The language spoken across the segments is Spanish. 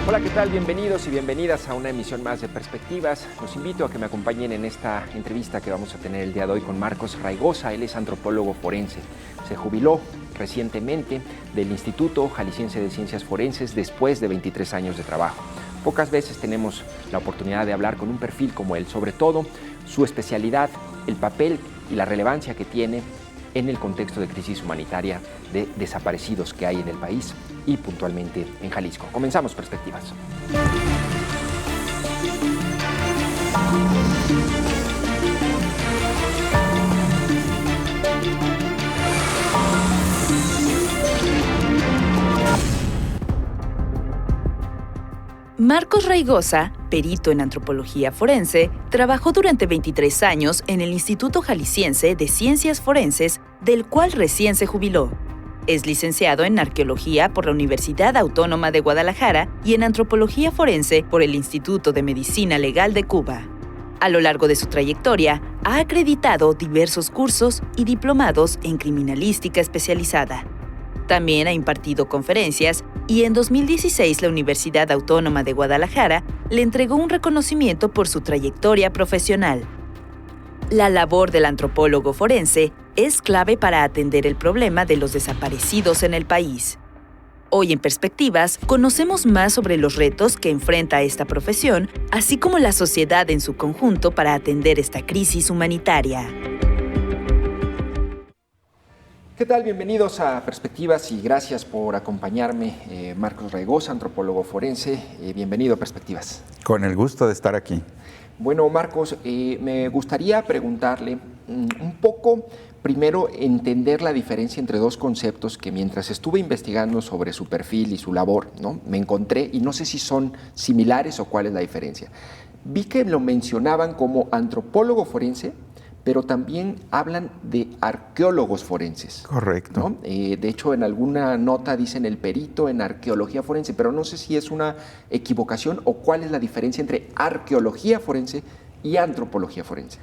Hola, ¿qué tal? Bienvenidos y bienvenidas a una emisión más de Perspectivas. Los invito a que me acompañen en esta entrevista que vamos a tener el día de hoy con Marcos Raigosa. Él es antropólogo forense. Se jubiló recientemente del Instituto Jalisciense de Ciencias Forenses después de 23 años de trabajo. Pocas veces tenemos la oportunidad de hablar con un perfil como él, sobre todo su especialidad, el papel y la relevancia que tiene en el contexto de crisis humanitaria de desaparecidos que hay en el país y puntualmente en Jalisco. Comenzamos Perspectivas. Marcos Raigosa, perito en antropología forense, trabajó durante 23 años en el Instituto Jalisciense de Ciencias Forenses, del cual recién se jubiló. Es licenciado en Arqueología por la Universidad Autónoma de Guadalajara y en Antropología Forense por el Instituto de Medicina Legal de Cuba. A lo largo de su trayectoria, ha acreditado diversos cursos y diplomados en criminalística especializada. También ha impartido conferencias y en 2016 la Universidad Autónoma de Guadalajara le entregó un reconocimiento por su trayectoria profesional. La labor del antropólogo forense es clave para atender el problema de los desaparecidos en el país. Hoy en Perspectivas conocemos más sobre los retos que enfrenta esta profesión, así como la sociedad en su conjunto para atender esta crisis humanitaria. ¿Qué tal? Bienvenidos a Perspectivas y gracias por acompañarme. Marcos Raigosa, antropólogo forense. Bienvenido a Perspectivas. Con el gusto de estar aquí. Bueno, Marcos, me gustaría preguntarle un poco, primero, entender la diferencia entre dos conceptos que mientras estuve investigando sobre su perfil y su labor, ¿no?, me encontré, y no sé si son similares o cuál es la diferencia. Vi que lo mencionaban como antropólogo forense, pero también hablan de arqueólogos forenses. Correcto. ¿No? De hecho, en alguna nota dicen el perito en arqueología forense, pero no sé si es una equivocación o cuál es la diferencia entre arqueología forense y antropología forense.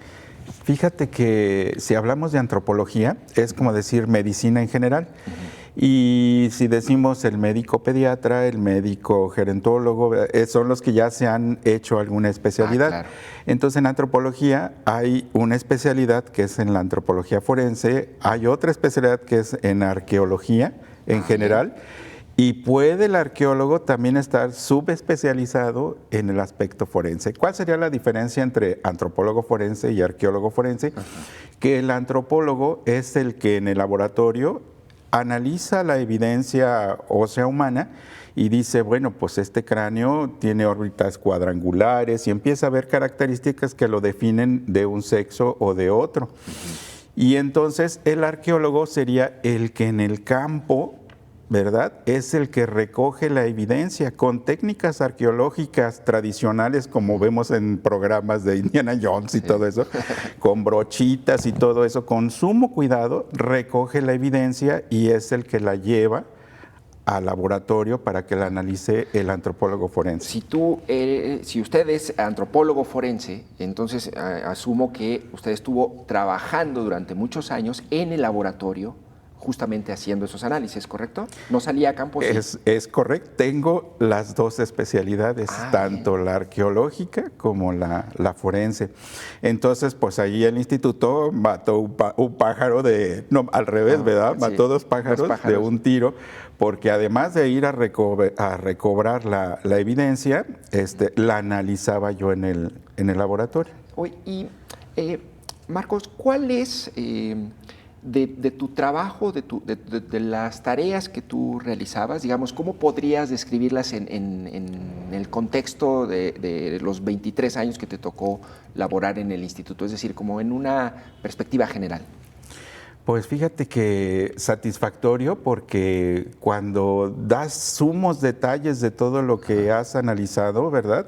Fíjate que si hablamos de antropología, es como decir medicina en general. Y si decimos el médico pediatra, el médico gerontólogo, son los que ya se han hecho alguna especialidad. Claro. Entonces, en antropología hay una especialidad que es en la antropología forense, hay otra especialidad que es en arqueología en general, y puede el arqueólogo también estar subespecializado en el aspecto forense. ¿Cuál sería la diferencia entre antropólogo forense y arqueólogo forense? Que el antropólogo es el que en el laboratorio analiza la evidencia ósea humana y dice, bueno, pues este cráneo tiene órbitas cuadrangulares y empieza a ver características que lo definen de un sexo o de otro. Y entonces el arqueólogo sería el que en el campo, ¿verdad?, es el que recoge la evidencia con técnicas arqueológicas tradicionales, como vemos en programas de Indiana Jones y todo eso, con brochitas y todo eso, con sumo cuidado, recoge la evidencia y es el que la lleva al laboratorio para que la analice el antropólogo forense. Si usted es antropólogo forense, entonces asumo que usted estuvo trabajando durante muchos años en el laboratorio justamente haciendo esos análisis, ¿correcto? ¿No salía a campo? Sí. Es correcto. Tengo las dos especialidades, tanto la arqueológica como la forense. Entonces, pues ahí el instituto mató un pájaro al revés, ¿verdad? Mató dos pájaros de un tiro, porque además de ir a recobrar la evidencia, la analizaba yo en el laboratorio. Y Marcos, ¿cuál es... De tu trabajo, de las tareas que tú realizabas, digamos, ¿cómo podrías describirlas en el contexto de los 23 años que te tocó laborar en el instituto? Es decir, como en una perspectiva general. Pues fíjate que satisfactorio, porque cuando das sumos detalles de todo lo que has analizado, ¿verdad?,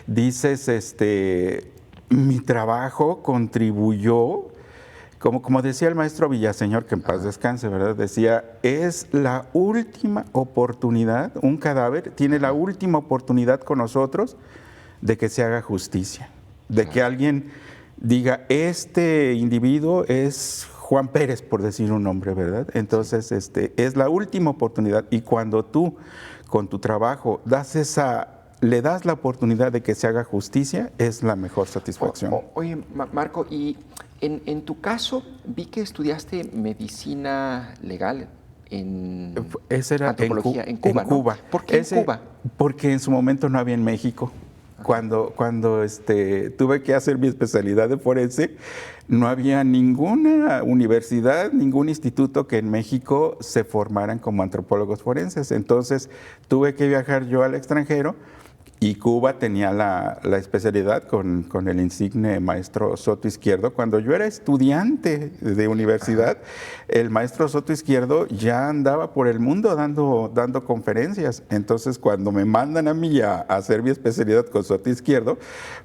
dices, mi trabajo contribuyó. Como decía el maestro Villaseñor, que en paz descanse, ¿verdad? Decía, es la última oportunidad, un cadáver tiene la última oportunidad con nosotros de que se haga justicia, de que alguien diga, este individuo es Juan Pérez, por decir un nombre, ¿verdad? Entonces, es la última oportunidad, y cuando tú, con tu trabajo, das esa le das la oportunidad de que se haga justicia, es la mejor satisfacción. Oye, Marco, y en tu caso vi que estudiaste medicina legal en Ese era antropología en Cuba, en ¿no? Cuba. ¿Por qué en Cuba? Porque en su momento no había en México. Cuando tuve que hacer mi especialidad de forense, no había ninguna universidad, ningún instituto que en México se formaran como antropólogos forenses. Entonces tuve que viajar yo al extranjero y Cuba tenía la especialidad con el insigne maestro Soto Izquierdo. Cuando yo era estudiante de universidad, el maestro Soto Izquierdo ya andaba por el mundo dando conferencias. Entonces, cuando me mandan a mí a hacer mi especialidad con Soto Izquierdo,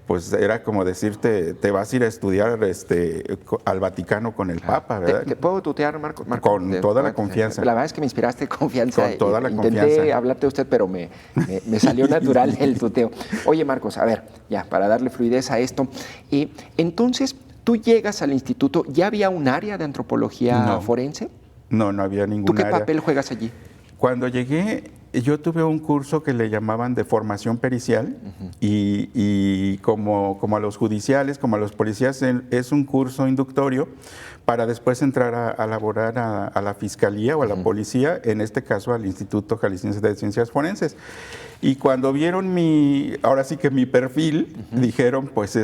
pues era como decirte, te vas a ir a estudiar al Vaticano con el Papa, ¿verdad? ¿Te puedo tutear, Marco? Con toda la confianza. La verdad es que me inspiraste confianza. Con toda la Intenté confianza. hablarte de usted, pero me salió natural el tuteo. Oye, Marcos, a ver, ya, para darle fluidez a esto. Entonces, tú llegas al instituto, ¿ya había un área de antropología forense? No había ningún área. ¿Tú qué área. papel juegas allí? Cuando llegué, yo tuve un curso que le llamaban de formación pericial y como a los judiciales, como a los policías, es un curso inductorio para después entrar a laborar a la fiscalía o a la policía, en este caso al Instituto Jalisciense de Ciencias Forenses. Y cuando vieron ahora sí que mi perfil, dijeron, pues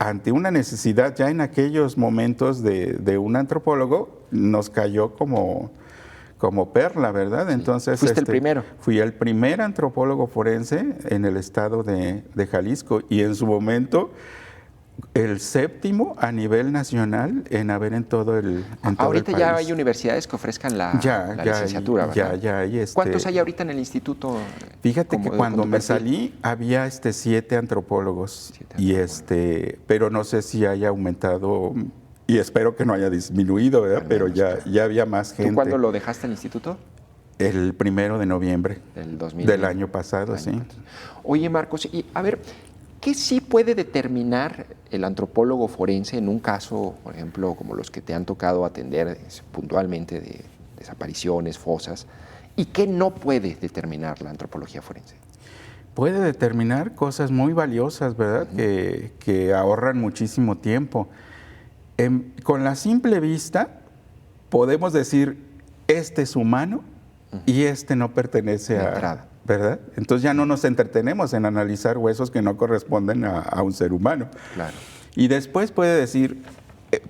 ante una necesidad ya en aquellos momentos de un antropólogo, nos cayó como perla, ¿verdad? Sí. Entonces, ¿Fuiste el primero? Fui el primer antropólogo forense en el estado de Jalisco y en su momento el séptimo a nivel nacional en haber en todo el Ahorita país. Ya hay universidades que ofrezcan la licenciatura, ¿verdad? Ya hay. ¿Cuántos hay ahorita en el instituto? Fíjate que cuando me salí había 7 antropólogos pero no sé si haya aumentado. Y espero que no haya disminuido, ¿verdad? Pero ya había más gente. ¿Tú cuándo lo dejaste el instituto? El 1 de noviembre del año pasado, sí. Oye, Marcos, y a ver, ¿qué sí puede determinar el antropólogo forense en un caso, por ejemplo, como los que te han tocado atender puntualmente de desapariciones, fosas, y qué no puede determinar la antropología forense? Puede determinar cosas muy valiosas, ¿verdad? Que ahorran muchísimo tiempo. Con la simple vista podemos decir, este es humano y este no pertenece a... ¿verdad? Entonces ya no nos entretenemos en analizar huesos que no corresponden a un ser humano. Claro. Y después puede decir,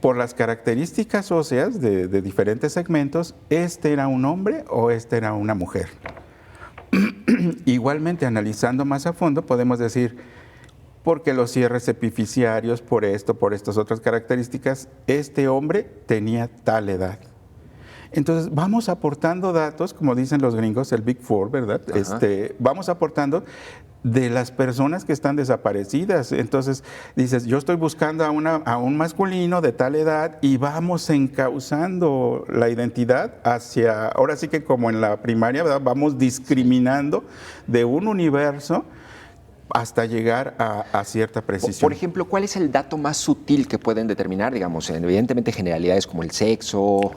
por las características óseas de diferentes segmentos, este era un hombre o este era una mujer. Igualmente, analizando más a fondo, podemos decir, porque los cierres epifisiarios, por estas otras características, este hombre tenía tal edad. Entonces, vamos aportando datos, como dicen los gringos, el Big Four, ¿verdad? Vamos aportando de las personas que están desaparecidas. Entonces, dices, yo estoy buscando a un masculino de tal edad y vamos encauzando la identidad hacia, ahora sí que como en la primaria, ¿verdad? Vamos discriminando de un universo hasta llegar a cierta precisión. Por ejemplo, ¿cuál es el dato más sutil que pueden determinar? Digamos, evidentemente generalidades como el sexo,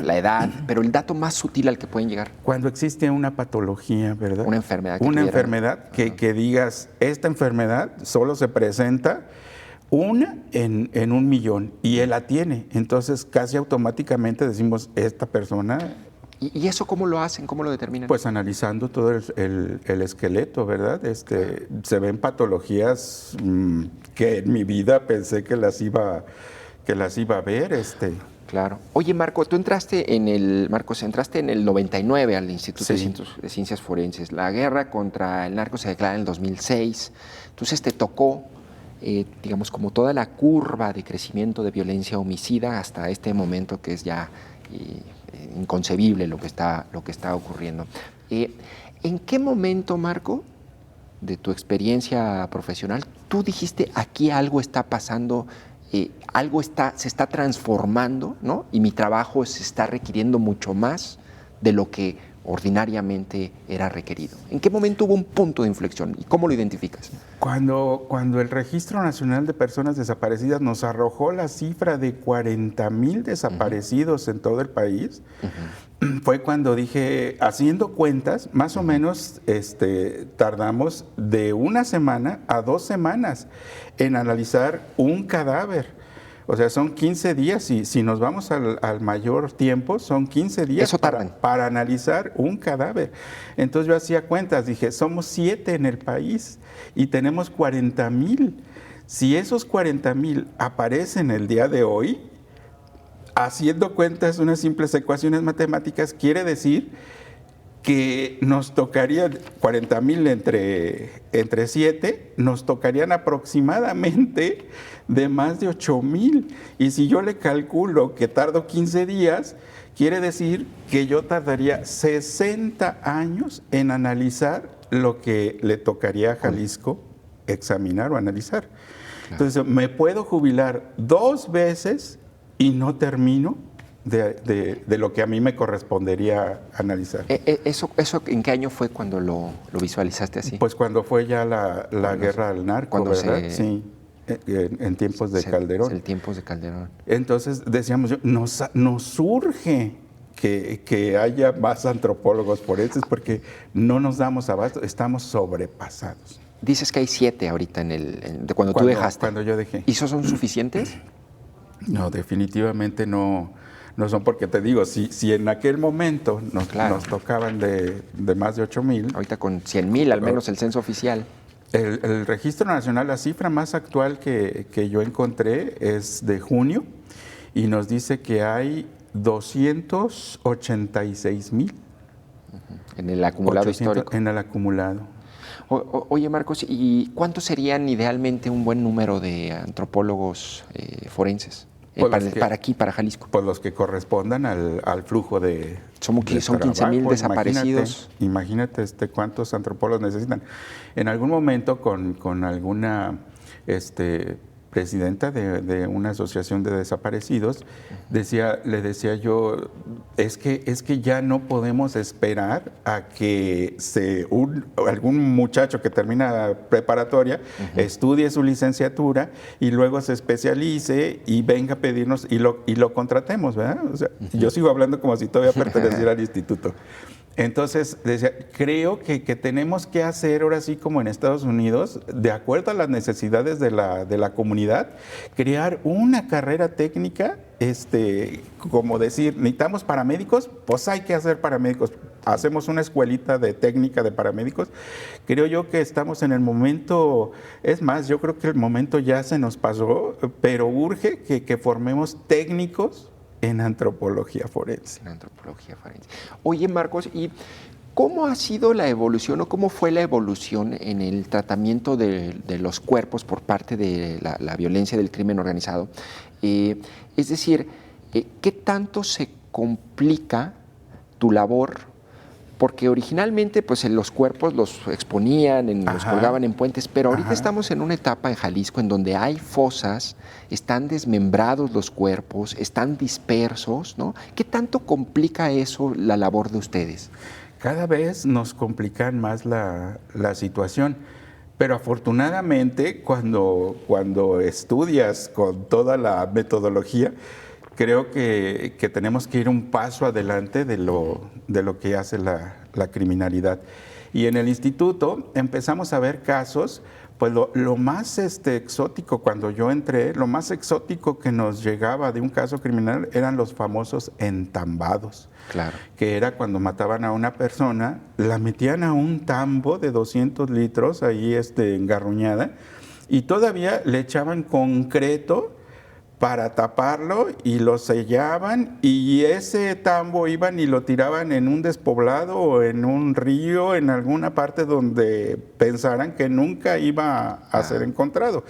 la edad, pero el dato más sutil al que pueden llegar. Cuando existe una patología, ¿verdad? Una enfermedad. Que digas, esta enfermedad solo se presenta una en 1,000,000 y él la tiene. Entonces, casi automáticamente decimos, esta persona... ¿Y eso cómo lo hacen? ¿Cómo lo determinan? Pues analizando todo el esqueleto, ¿verdad? Se ven patologías que en mi vida pensé que las iba a ver. Claro. Oye, Marco, tú entraste en el 99 al Instituto de Ciencias Forenses. La guerra contra el narco se declara en el 2006. Entonces te tocó, digamos, como toda la curva de crecimiento de violencia homicida hasta este momento que es ya... inconcebible lo que está ocurriendo. ¿En qué momento, Marco, de tu experiencia profesional, tú dijiste, aquí algo está pasando, se está transformando, ¿no? Y mi trabajo se está requiriendo mucho más de lo que ordinariamente era requerido. ¿En qué momento hubo un punto de inflexión y cómo lo identificas? Cuando el Registro Nacional de Personas Desaparecidas nos arrojó la cifra de 40,000 desaparecidos en todo el país, fue cuando dije, haciendo cuentas, más o menos tardamos de 1 semana a 2 semanas en analizar un cadáver. O sea, son 15 días, y si nos vamos al mayor tiempo, son 15 días para analizar un cadáver. Entonces yo hacía cuentas, dije, somos 7 en el país y tenemos 40,000. Si esos 40,000 aparecen el día de hoy, haciendo cuentas, unas simples ecuaciones matemáticas, quiere decir que nos tocaría 40,000 entre 7, nos tocarían aproximadamente de más de 8,000. Y si yo le calculo que tardo 15 días, quiere decir que yo tardaría 60 años en analizar lo que le tocaría a Jalisco examinar o analizar. Claro. Entonces, me puedo jubilar 2 veces y no termino de lo que a mí me correspondería analizar. ¿Eso en qué año fue cuando lo visualizaste así? Pues cuando fue ya la guerra al narco, ¿verdad? Sí, en tiempos de Calderón. En tiempos de Calderón. Entonces decíamos, nos surge que haya más antropólogos forenses porque no nos damos abasto, estamos sobrepasados. Dices que hay 7 ahorita de cuando tú dejaste. Cuando yo dejé. ¿Y esos son suficientes? No, definitivamente no son, porque te digo, si en aquel momento nos tocaban de más de 8,000. Ahorita con 100,000, al menos el censo oficial. El Registro Nacional, la cifra más actual que yo encontré es de junio y nos dice que hay 286,000. En el acumulado histórico. En el acumulado. Oye, Marcos, ¿y cuántos serían idealmente un buen número de antropólogos forenses? Para Jalisco. Pues los que correspondan al flujo de Son 15,000 desaparecidos. Imagínate cuántos antropólogos necesitan. En algún momento con alguna presidenta de una asociación de desaparecidos, le decía yo, es que ya no podemos esperar a que algún muchacho que termina preparatoria estudie su licenciatura y luego se especialice y venga a pedirnos y lo contratemos, ¿verdad? O sea, yo sigo hablando como si todavía perteneciera al instituto. Entonces, decía, creo que tenemos que hacer, ahora sí como en Estados Unidos, de acuerdo a las necesidades de la comunidad, crear una carrera técnica, como decir, necesitamos paramédicos, pues hay que hacer paramédicos. Hacemos una escuelita de técnica de paramédicos. Creo yo que estamos en el momento, es más, yo creo que el momento ya se nos pasó, pero urge que formemos técnicos en antropología forense. En antropología forense. Oye, Marcos, ¿y cómo ha sido la evolución o cómo fue la evolución en el tratamiento de los cuerpos por parte de la violencia del crimen organizado? Es decir, ¿qué tanto se complica tu labor? Porque originalmente pues los cuerpos los exponían, los colgaban en puentes, pero ahorita estamos en una etapa en Jalisco en donde hay fosas, están desmembrados los cuerpos, están dispersos, ¿no? ¿Qué tanto complica eso la labor de ustedes? Cada vez nos complican más la situación, pero afortunadamente cuando estudias con toda la metodología, creo que tenemos que ir un paso adelante de lo que hace la criminalidad. Y en el instituto empezamos a ver casos, pues lo más exótico, cuando yo entré, lo más exótico que nos llegaba de un caso criminal eran los famosos entambados. Claro. Que era cuando mataban a una persona, la metían a un tambo de 200 litros ahí engarruñada y todavía le echaban concreto para taparlo y lo sellaban y ese tambo iban y lo tiraban en un despoblado o en un río, en alguna parte donde pensaran que nunca iba a ser encontrado.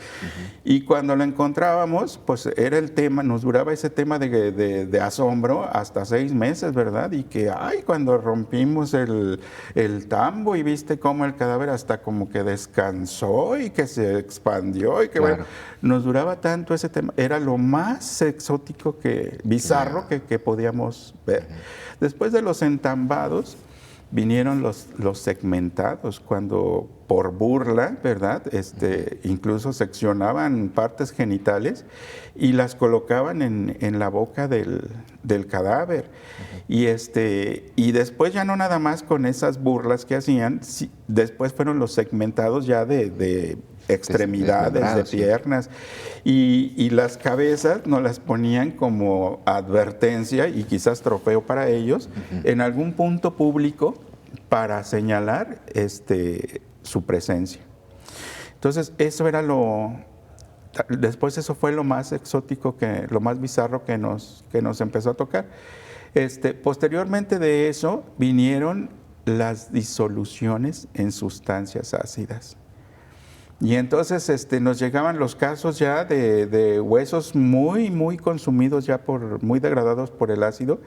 Y cuando lo encontrábamos, pues era el tema, nos duraba ese tema de asombro hasta 6 meses, ¿verdad? Y que, cuando rompimos el tambo y viste cómo el cadáver hasta como que descansó y que se expandió y que bueno, nos duraba tanto ese tema, era lo más exótico bizarro que podíamos ver. Después de los entambados, vinieron los segmentados, cuando por burla, ¿verdad? Incluso seccionaban partes genitales y las colocaban en la boca del cadáver. Y después ya no nada más con esas burlas que hacían, después fueron los segmentados ya de extremidades, de piernas, y las cabezas nos las ponían como advertencia y quizás trofeo para ellos en algún punto público para señalar su presencia. Entonces eso era después eso fue lo más exótico, lo más bizarro que nos empezó a tocar. Posteriormente de eso vinieron las disoluciones en sustancias ácidas. Y entonces nos llegaban los casos ya de huesos muy, muy consumidos, ya muy degradados por el ácido,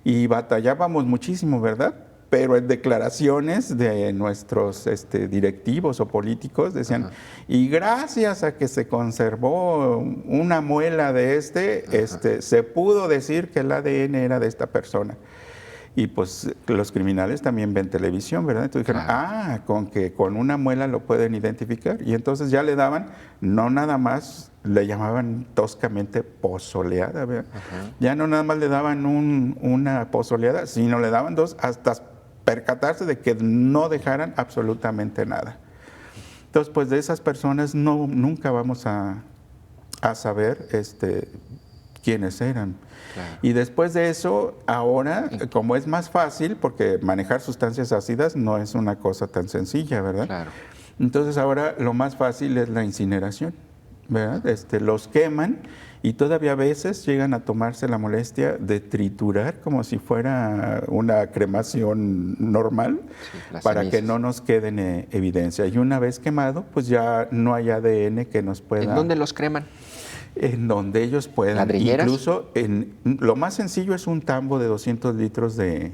y batallábamos muchísimo, ¿verdad? Pero en declaraciones de nuestros directivos o políticos decían, y gracias a que se conservó una muela de se pudo decir que el ADN era de esta persona. Y pues los criminales también ven televisión, ¿verdad? Entonces dijeron, con una muela lo pueden identificar. Y entonces ya le daban, no nada más, le llamaban toscamente pozoleada, ¿verdad? Ya no nada más le daban una pozoleada, sino le daban dos, hasta percatarse de que no dejaran absolutamente nada. Entonces, pues de esas personas nunca vamos a saber quiénes eran. Claro. Y después de eso, ahora, como es más fácil, porque manejar sustancias ácidas no es una cosa tan sencilla, ¿verdad? Claro. Entonces ahora lo más fácil es la incineración, ¿verdad? Los queman y todavía a veces llegan a tomarse la molestia de triturar como si fuera una cremación normal, para cenizas, que no nos queden evidencia. Y una vez quemado, pues ya no hay ADN que nos pueda... ¿En dónde los creman? En donde ellos puedan. ¿Ladrilleras? Incluso lo más sencillo es un tambo de 200 litros de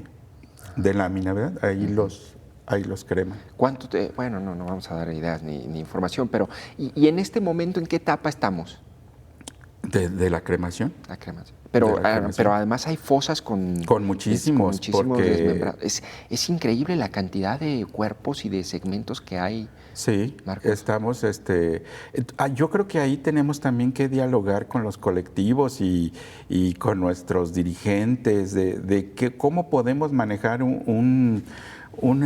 lámina, ¿verdad? Ahí los creman. ¿Cuánto bueno, no vamos a dar ideas ni información, pero ¿y en este momento en qué etapa estamos? ¿De la cremación? La cremación. Pero además hay fosas con muchísimos desmembrados. Es increíble la cantidad de cuerpos y de segmentos que hay. Sí, Marcos. Estamos, yo creo que ahí tenemos también que dialogar con los colectivos y con nuestros dirigentes de cómo podemos manejar un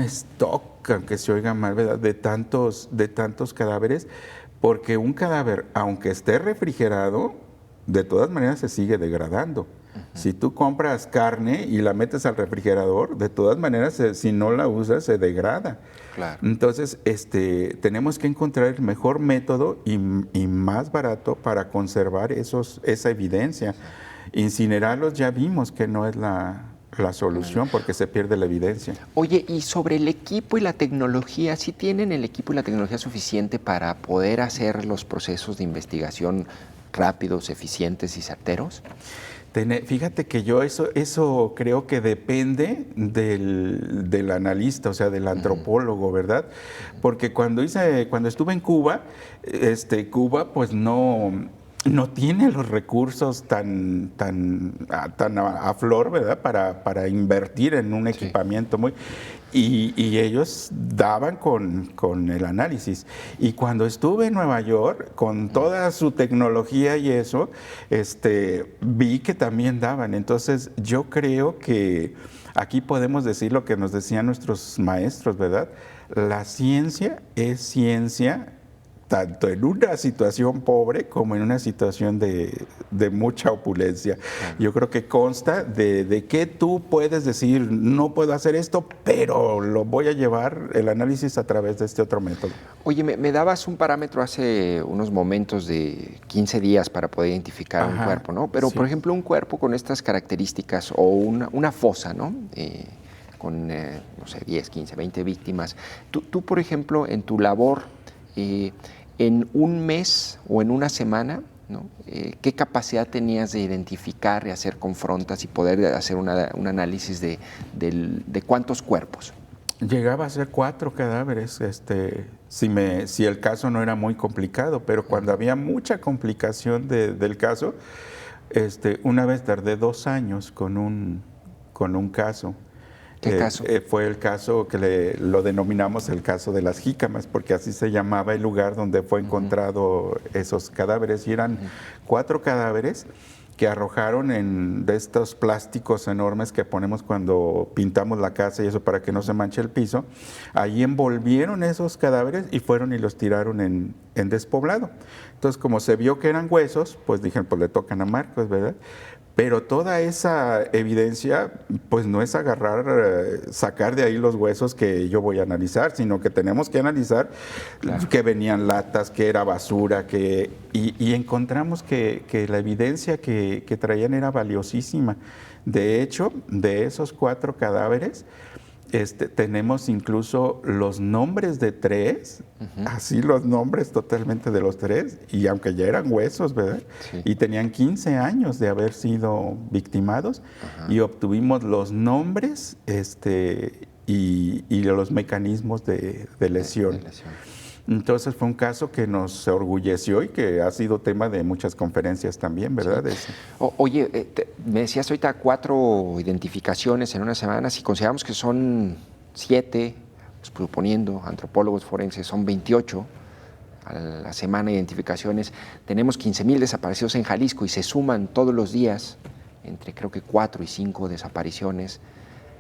stock, aunque se oiga mal, ¿verdad?, de tantos cadáveres, porque un cadáver, aunque esté refrigerado, de todas maneras se sigue degradando. Si tú compras carne y la metes al refrigerador, de todas maneras, si no la usas, se degrada. Claro. Entonces, tenemos que encontrar el mejor método y más barato para conservar esa evidencia. Incinerarlos ya vimos que no es la solución, porque se pierde la evidencia. Oye, y sobre el equipo y la tecnología, ¿sí tienen el equipo y la tecnología suficiente para poder hacer los procesos de investigación rápidos, eficientes y certeros? Fíjate que yo eso creo que depende del analista, o sea, del antropólogo, ¿verdad? Porque cuando estuve en Cuba, Cuba pues no tiene los recursos tan a flor, ¿verdad?, para invertir en un equipamiento muy... Y ellos daban con el análisis. Y cuando estuve en Nueva York, con toda su tecnología y eso, vi que también daban. Entonces, yo creo que aquí podemos decir lo que nos decían nuestros maestros, ¿verdad? La ciencia es ciencia tanto en una situación pobre como en una situación de mucha opulencia. Yo creo que consta de que tú puedes decir, no puedo hacer esto, pero lo voy a llevar el análisis a través de este otro método. Oye, me dabas un parámetro hace unos momentos de 15 días para poder identificar un cuerpo, ¿no? Pero, sí, por ejemplo, un cuerpo con estas características o una fosa, ¿no? Con, no sé, 10, 15, 20 víctimas. Tú, por ejemplo, en tu labor... en un mes o en una semana, ¿no? ¿Qué capacidad tenías de identificar y hacer confrontas y poder hacer un análisis de cuántos cuerpos? Llegaba a ser 4 cadáveres, si el caso no era muy complicado, pero cuando había mucha complicación del caso, una vez tardé 2 años con un caso. ¿Qué caso? Fue el caso que lo denominamos el caso de las jícamas, porque así se llamaba el lugar donde fue encontrado esos cadáveres. Y eran 4 cadáveres que arrojaron de estos plásticos enormes que ponemos cuando pintamos la casa y eso para que no se manche el piso. Ahí envolvieron esos cadáveres y fueron y los tiraron en despoblado. Entonces, como se vio que eran huesos, pues dijeron, pues le tocan a Marcos, ¿verdad? Pero toda esa evidencia, pues no es sacar de ahí los huesos que yo voy a analizar, sino que tenemos que analizar que venían latas, que era basura, y encontramos que la evidencia que traían era valiosísima. De hecho, de esos 4 cadáveres, tenemos incluso los nombres de 3, así los nombres totalmente de los 3, y aunque ya eran huesos, ¿verdad? Sí. Y tenían 15 años de haber sido victimados, y obtuvimos los nombres y los mecanismos de lesión. Entonces fue un caso que nos orgulleció y que ha sido tema de muchas conferencias también, ¿verdad? Sí. Oye, me decías ahorita 4 identificaciones en una semana. Si consideramos que son 7, pues, proponiendo antropólogos forenses, son 28 a la semana de identificaciones. Tenemos 15,000 desaparecidos en Jalisco y se suman todos los días entre creo que 4 y 5 desapariciones.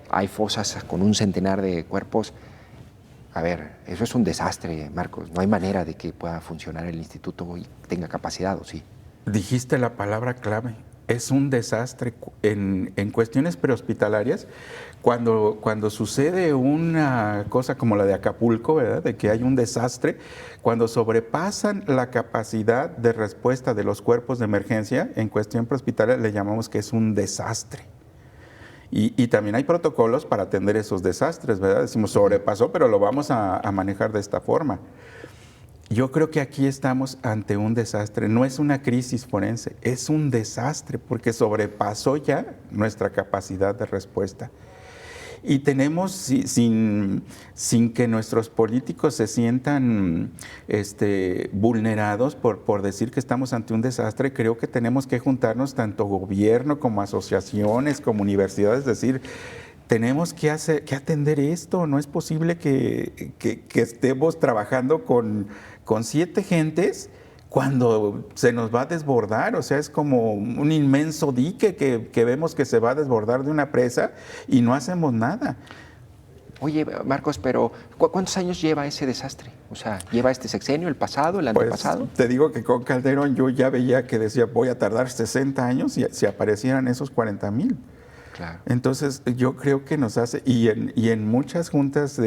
Hay fosas con un centenar de cuerpos. A ver, eso es un desastre, Marcos. No hay manera de que pueda funcionar el instituto y tenga capacidad, ¿o sí? Dijiste la palabra clave. Es un desastre en cuestiones prehospitalarias. Cuando sucede una cosa como la de Acapulco, ¿verdad? De que hay un desastre, cuando sobrepasan la capacidad de respuesta de los cuerpos de emergencia en cuestión prehospitalaria, le llamamos que es un desastre. Y también hay protocolos para atender esos desastres, ¿verdad? Decimos, sobrepasó, pero lo vamos a manejar de esta forma. Yo creo que aquí estamos ante un desastre. No es una crisis forense, es un desastre porque sobrepasó ya nuestra capacidad de respuesta. Y tenemos, sin que nuestros políticos se sientan vulnerados por decir que estamos ante un desastre, creo que tenemos que juntarnos tanto gobierno como asociaciones, como universidades, decir, tenemos que atender esto. No es posible que estemos trabajando con 7 gentes cuando se nos va a desbordar. O sea, es como un inmenso dique que vemos que se va a desbordar de una presa y no hacemos nada. Oye, Marcos, pero ¿cuántos años lleva ese desastre? O sea, ¿lleva este sexenio, el pasado, el antepasado? Pues, te digo que con Calderón yo ya veía que decía, voy a tardar 60 años si aparecieran esos 40,000. Claro. Entonces, yo creo que nos hace, y en muchas juntas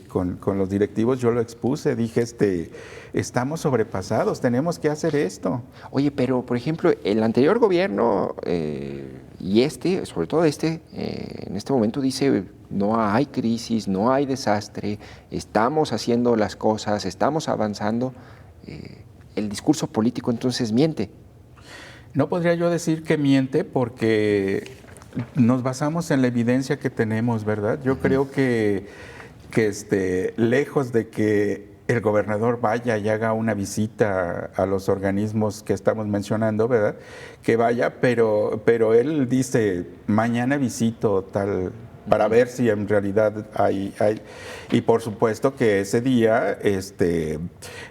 con los directivos yo lo expuse, dije, estamos sobrepasados, tenemos que hacer esto. Oye, pero, por ejemplo, el anterior gobierno y sobre todo en este momento dice, no hay crisis, no hay desastre, estamos haciendo las cosas, estamos avanzando. El discurso político entonces miente. No podría yo decir que miente porque nos basamos en la evidencia que tenemos, ¿verdad? Yo creo que lejos de que el gobernador vaya y haga una visita a los organismos que estamos mencionando, ¿verdad? Que vaya, pero él dice, mañana visito tal, para ver si en realidad hay. Y por supuesto que ese día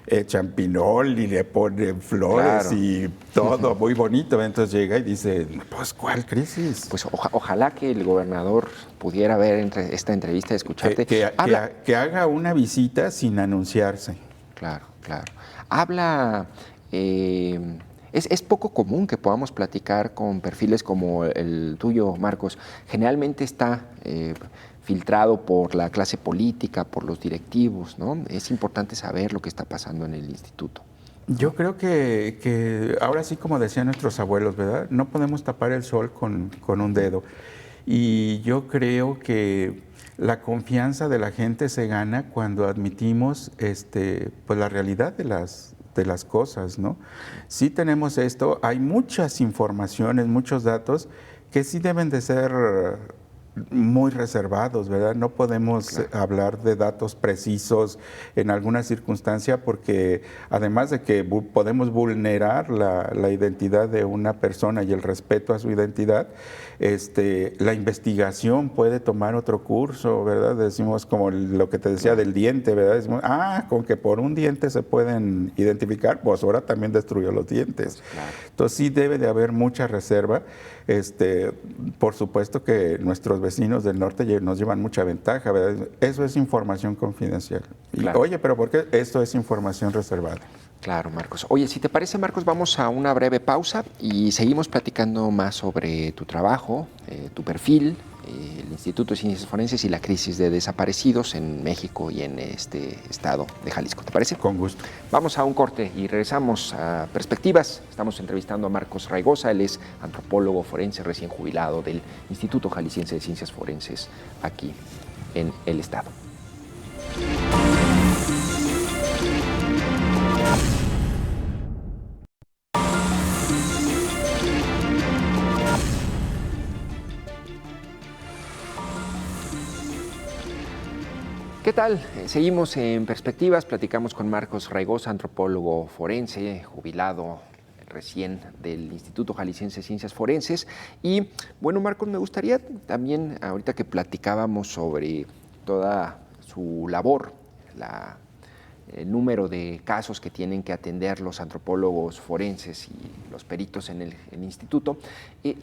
echan pinol y le ponen flores, claro, y todo muy bonito. Entonces llega y dice, pues, ¿cuál crisis? Pues ojalá que el gobernador pudiera ver esta entrevista y escucharte. Que haga una visita sin anunciarse. Claro, claro. Habla... Es poco común que podamos platicar con perfiles como el tuyo, Marcos. Generalmente está filtrado por la clase política, por los directivos, ¿no? Es importante saber lo que está pasando en el instituto. Yo creo que ahora sí, como decían nuestros abuelos, ¿verdad? No podemos tapar el sol con un dedo. Y yo creo que la confianza de la gente se gana cuando admitimos pues la realidad de las cosas, ¿no? Sí tenemos esto, hay muchas informaciones, muchos datos que sí deben de ser muy reservados, ¿verdad? No podemos hablar de datos precisos en alguna circunstancia porque además de que podemos vulnerar la identidad de una persona y el respeto a su identidad, la investigación puede tomar otro curso, ¿verdad? Decimos como lo que te decía del diente, ¿verdad? Decimos, con que por un diente se pueden identificar, pues ahora también destruyó los dientes. Entonces sí debe de haber mucha reserva. Por supuesto que nuestros vecinos del norte nos llevan mucha ventaja, ¿verdad? Eso es información confidencial. Claro. Oye, pero ¿por qué esto es información reservada? Claro, Marcos. Oye, si te parece, Marcos, vamos a una breve pausa y seguimos platicando más sobre tu trabajo, tu perfil, el Instituto de Ciencias Forenses y la crisis de desaparecidos en México y en este estado de Jalisco. ¿Te parece? Con gusto. Vamos a un corte y regresamos a Perspectivas. Estamos entrevistando a Marcos Raigosa. Él es antropólogo forense recién jubilado del Instituto Jalisciense de Ciencias Forenses aquí en el estado. ¿Qué tal? Seguimos en Perspectivas, platicamos con Marcos Raigosa, antropólogo forense, jubilado recién del Instituto Jalisciense de Ciencias Forenses. Y bueno, Marcos, me gustaría también, ahorita que platicábamos sobre toda su labor, el número de casos que tienen que atender los antropólogos forenses y los peritos en el instituto,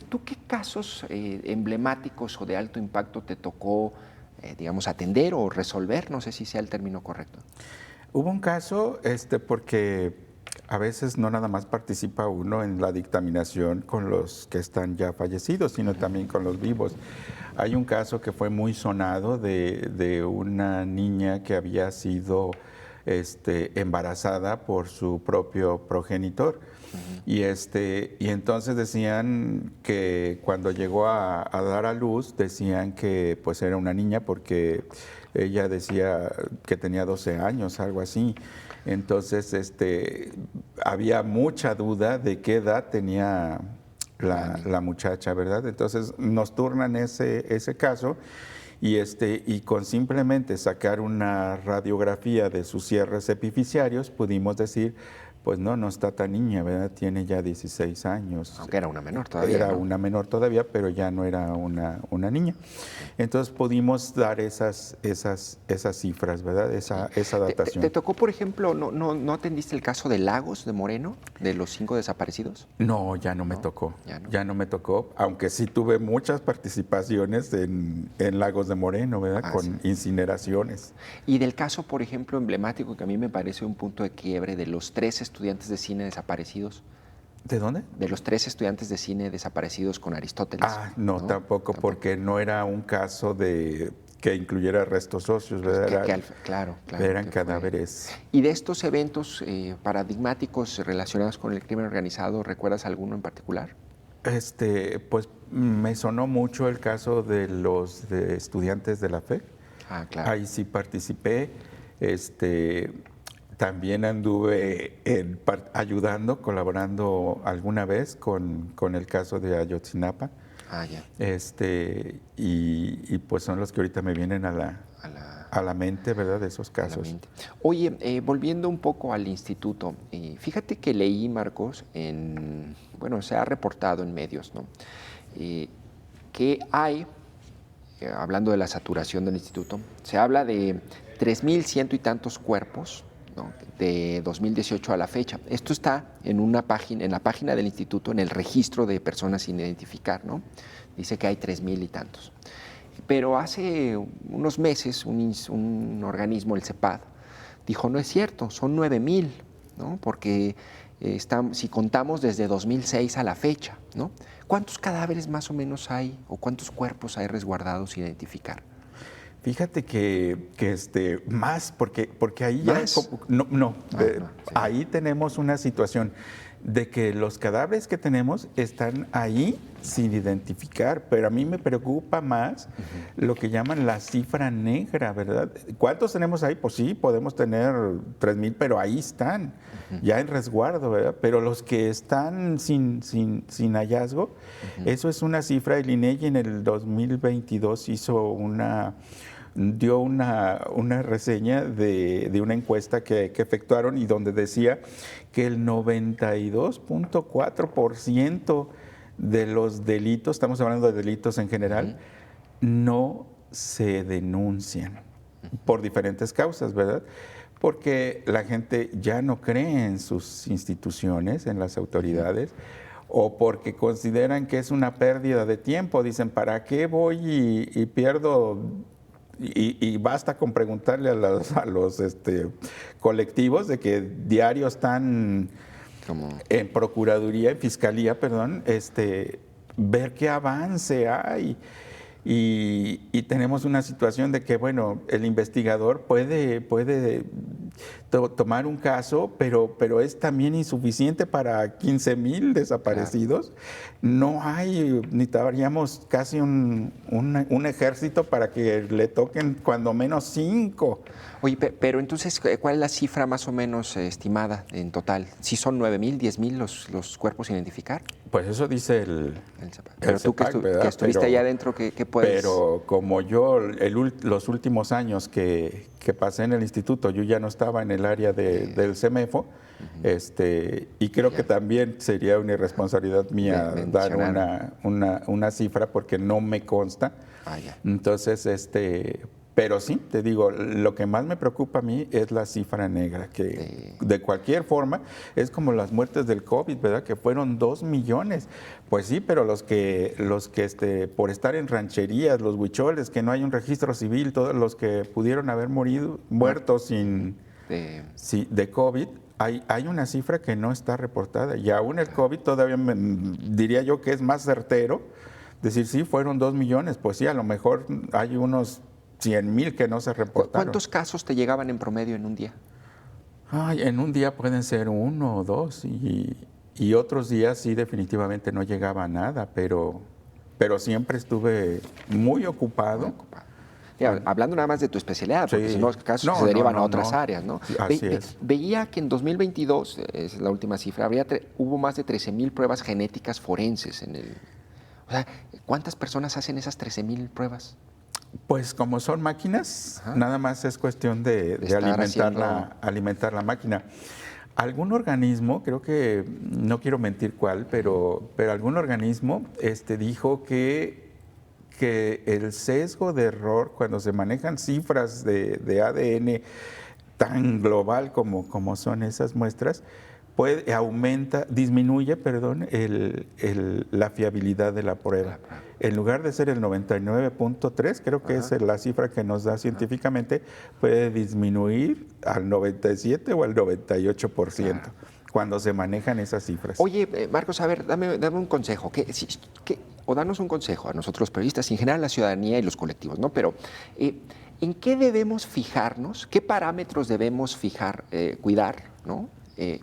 ¿tú qué casos emblemáticos o de alto impacto te tocó digamos, atender o resolver? No sé si sea el término correcto. Hubo un caso, porque a veces no nada más participa uno en la dictaminación con los que están ya fallecidos, sino también con los vivos. Hay un caso que fue muy sonado de una niña que había sido embarazada por su propio progenitor. Y entonces decían que cuando llegó a dar a luz, decían que pues era una niña porque ella decía que tenía 12 años, algo así. Entonces había mucha duda de qué edad tenía la muchacha, ¿verdad? Entonces nos turnan ese caso y con simplemente sacar una radiografía de sus cierres epifisiarios pudimos decir, pues no está tan niña, ¿verdad? Tiene ya 16 años. Aunque era una menor todavía. Era ¿no? una menor todavía, pero ya no era una niña. Entonces pudimos dar esas cifras, ¿verdad? Esa datación. ¿Te tocó, por ejemplo, no atendiste el caso de Lagos de Moreno, de los 5 desaparecidos? No, ya no me tocó. Ya no me tocó, aunque sí tuve muchas participaciones en Lagos de Moreno, ¿verdad? Con incineraciones. Y del caso, por ejemplo, emblemático, que a mí me parece un punto de quiebre, de los 3 estudiantes de cine desaparecidos. ¿De dónde? De los 3 estudiantes de cine desaparecidos con Aristóteles. No, tampoco, porque no era un caso que incluyera restos óseos, ¿verdad? Claro. Eran cadáveres. Y de estos eventos paradigmáticos relacionados con el crimen organizado, ¿recuerdas alguno en particular? Pues me sonó mucho el caso de los estudiantes de la fe. Claro. Ahí sí participé. También anduve ayudando, colaborando alguna vez con el caso de Ayotzinapa. Ya. Y pues son los que ahorita me vienen a la mente, ¿verdad? De esos casos. Oye, volviendo un poco al instituto, fíjate que leí, Marcos, se ha reportado en medios, ¿no? Que hay, hablando de la saturación del instituto, se habla de 3,100 y tantos cuerpos, ¿no? De 2018 a la fecha. Esto está en la página del instituto, en el registro de personas sin identificar, ¿no? Dice que hay 3,000 y tantos. Pero hace unos meses un organismo, el CEPAD, dijo, no es cierto, son 9,000, ¿no? Porque si contamos desde 2006 a la fecha, ¿no? ¿Cuántos cadáveres más o menos hay o cuántos cuerpos hay resguardados sin identificar? Fíjate que más, porque ahí ¿Más? ya... ahí tenemos una situación. de que los cadáveres que tenemos están ahí sin identificar, pero a mí me preocupa más lo que llaman la cifra negra, ¿verdad? ¿Cuántos tenemos ahí? Pues sí, podemos tener 3,000, pero ahí están, ya en resguardo, ¿verdad? Pero los que están sin hallazgo, eso es una cifra. El INEGI en el 2022 dio una reseña de una encuesta que efectuaron y donde decía que el 92.4% de los delitos, estamos hablando de delitos en general, no se denuncian por diferentes causas, ¿verdad? Porque la gente ya no cree en sus instituciones, en las autoridades, o porque consideran que es una pérdida de tiempo. Dicen, ¿para qué voy y pierdo? Y basta con preguntarle a los colectivos de que diario están en Procuraduría, en Fiscalía, perdón, ver qué avance hay. Y tenemos una situación de que, bueno, el investigador puede tomar un caso, pero es también insuficiente para 15,000 desaparecidos. No hay, necesitaríamos casi un ejército para que le toquen cuando menos 5. Oye, pero entonces, ¿cuál es la cifra más o menos estimada en total? ¿Si son 9,000, 10,000 los cuerpos sin identificar? Pues eso dice el Pero tú CEPAC, que estuviste allá adentro, ¿qué puedes? Pero como yo, los últimos años que pasé en el instituto, yo ya no estaba en el área del CEMEFO, y creo que también sería una irresponsabilidad mía dar una cifra porque no me consta. Entonces, pero sí, te digo, lo que más me preocupa a mí es la cifra negra, que de cualquier forma es como las muertes del COVID, ¿verdad? Que fueron 2 millones. Pues sí, pero los que por estar en rancherías, los huicholes, que no hay un registro civil, todos los que pudieron haber muerto de COVID, hay una cifra que no está reportada. Y aún el COVID todavía diría yo que es más certero decir, sí, fueron 2 millones. Pues sí, a lo mejor hay unos 100,000 que no se reportaron. ¿Cuántos casos te llegaban en promedio en un día? En un día pueden ser 1 o 2 y otros días sí definitivamente no llegaba a nada, pero siempre estuve muy ocupado. Hablando nada más de tu especialidad, porque si no, los casos se derivan a otras áreas, ¿no? Así es. Veía que en 2022, es la última cifra, hubo más de 13,000 pruebas genéticas forenses en el... O sea, ¿cuántas personas hacen esas 13,000 pruebas? Pues como son máquinas, nada más es cuestión de alimentar la máquina. Algún organismo, creo que, no quiero mentir cuál, pero algún organismo dijo que el sesgo de error cuando se manejan cifras de ADN tan global como son esas muestras, disminuye la fiabilidad de la prueba. En lugar de ser el 99.3, creo que es la cifra que nos da científicamente, puede disminuir al 97 o al 98% cuando se manejan esas cifras. Oye, Marcos, a ver, dame un consejo, o danos un consejo a nosotros los periodistas, en general la ciudadanía y los colectivos, ¿no? Pero, ¿en qué debemos fijarnos? ¿Qué parámetros debemos cuidar, ¿no?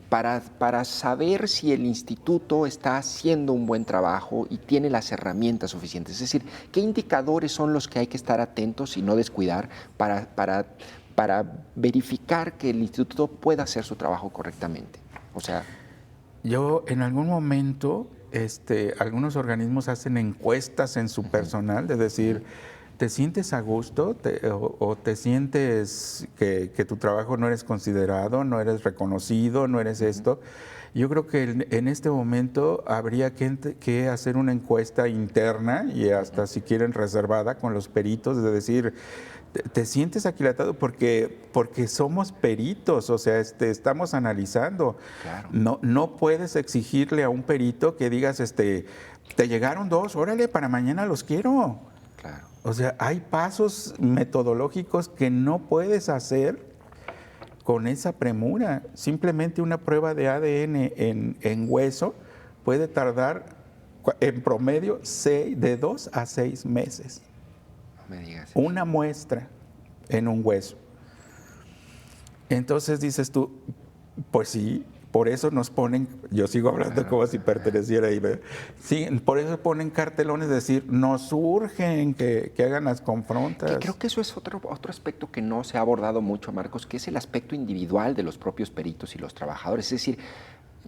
Para saber si el instituto está haciendo un buen trabajo y tiene las herramientas suficientes. Es decir, ¿qué indicadores son los que hay que estar atentos y no descuidar para verificar que el instituto pueda hacer su trabajo correctamente? O sea, yo en algún momento, algunos organismos hacen encuestas en su personal, de decir, ¿te sientes a gusto o te sientes que tu trabajo no eres considerado, no eres reconocido, no eres esto? Yo creo que en este momento habría que hacer una encuesta interna y hasta si quieren reservada con los peritos, de decir, ¿te sientes aquilatado? Porque somos peritos, o sea, estamos analizando. Claro. No puedes exigirle a un perito que digas, te llegaron 2, órale, para mañana los quiero. Claro. O sea, hay pasos metodológicos que no puedes hacer con esa premura. Simplemente una prueba de ADN en hueso puede tardar en promedio de 2 a 6 meses. No me digas. Una muestra en un hueso. Entonces dices tú, pues sí, por eso nos ponen, yo sigo hablando como si perteneciera ahí, ¿verdad? Sí, por eso ponen cartelones, decir, nos urgen que hagan las confrontas. Que creo que eso es otro aspecto que no se ha abordado mucho, Marcos, que es el aspecto individual de los propios peritos y los trabajadores. Es decir,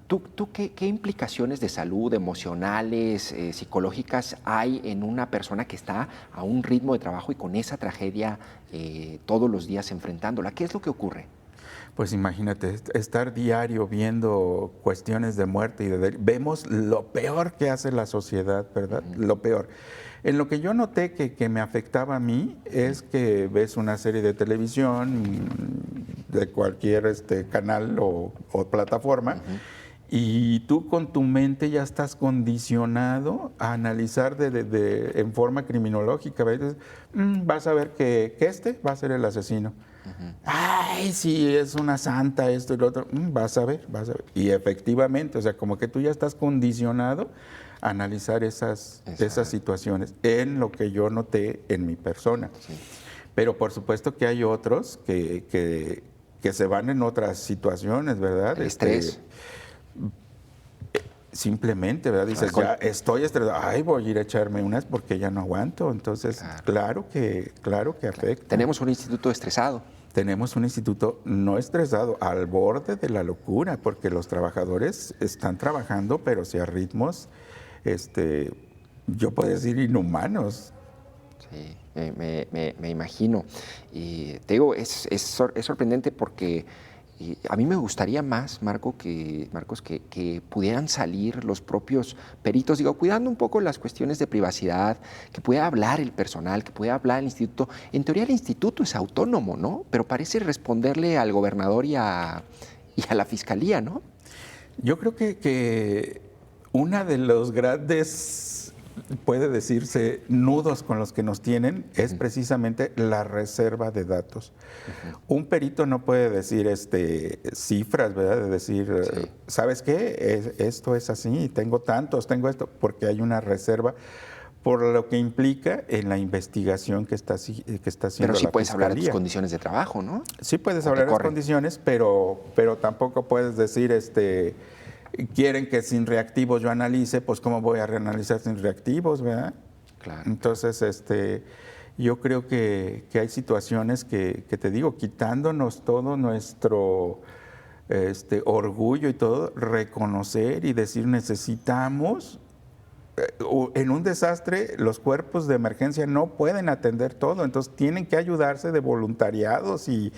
¿tú qué implicaciones de salud, emocionales, psicológicas hay en una persona que está a un ritmo de trabajo y con esa tragedia todos los días enfrentándola? ¿Qué es lo que ocurre? Pues imagínate, estar diario viendo cuestiones de muerte vemos lo peor que hace la sociedad, ¿verdad? Lo peor. En lo que yo noté que me afectaba a mí es que ves una serie de televisión de cualquier canal o plataforma y tú con tu mente ya estás condicionado a analizar en forma criminológica. Vas a ver que este va a ser el asesino. Ay, sí, es una santa, esto y lo otro. Vas a ver. Y efectivamente, o sea, como que tú ya estás condicionado a analizar esas situaciones en lo que yo noté en mi persona. Sí. Pero por supuesto que hay otros que se van en otras situaciones, ¿verdad? El estrés. Simplemente, ¿verdad? Dices, ya estoy estresado, ay, voy a ir a echarme unas porque ya no aguanto. Entonces, claro que afecta. Tenemos un instituto estresado. Tenemos un instituto no estresado, al borde de la locura, porque los trabajadores están trabajando, pero sí a ritmos, yo puedo decir, inhumanos. Sí, me imagino. Y te digo, es sorprendente porque a mí me gustaría más, Marcos, que pudieran salir los propios peritos, digo, cuidando un poco las cuestiones de privacidad, que pueda hablar el personal, que pueda hablar el instituto. En teoría el instituto es autónomo, ¿no? Pero parece responderle al gobernador y a la fiscalía, ¿no? Yo creo que una de los grandes, puede decirse, nudos con los que nos tienen es precisamente la reserva de datos. Un perito no puede decir cifras, ¿verdad? De decir, ¿sabes qué? Esto es así, tengo tantos, tengo esto, porque hay una reserva por lo que implica en la investigación que está haciendo la fiscalía. Pero sí puedes hablar de tus condiciones de trabajo, ¿no? Sí puedes hablar de las condiciones, pero tampoco puedes decir, quieren que sin reactivos yo analice, pues ¿cómo voy a reanalizar sin reactivos, verdad? Claro. Entonces, yo creo que hay situaciones que te digo, quitándonos todo nuestro orgullo y todo, reconocer y decir necesitamos. En un desastre, los cuerpos de emergencia no pueden atender todo, entonces tienen que ayudarse de voluntariados y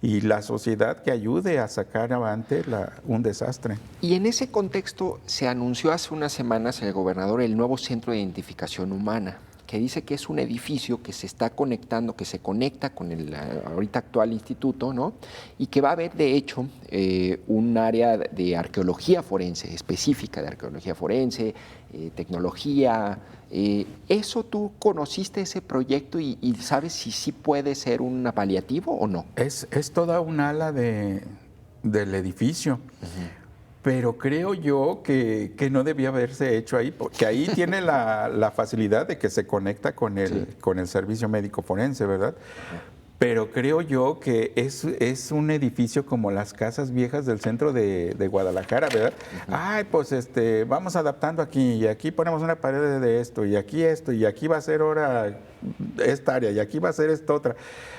la sociedad que ayude a sacar adelante un desastre. Y en ese contexto se anunció hace unas semanas el gobernador el nuevo Centro de Identificación Humana, que dice que es un edificio que se está conectando, que se conecta con el ahorita actual instituto, ¿no? Y que va a haber, de hecho, un área de arqueología forense, específica de arqueología forense, tecnología. ¿Eso tú conociste ese proyecto y sabes si sí puede ser un paliativo o no? Es toda un ala del edificio. Pero creo yo que no debía haberse hecho ahí, porque ahí tiene la facilidad de que se conecta con el servicio médico forense, ¿verdad? Pero creo yo que es un edificio como las casas viejas del centro de Guadalajara, ¿verdad? Ay, pues vamos adaptando aquí, y aquí ponemos una pared de esto, y aquí va a ser ahora esta área, y aquí va a ser esta otra.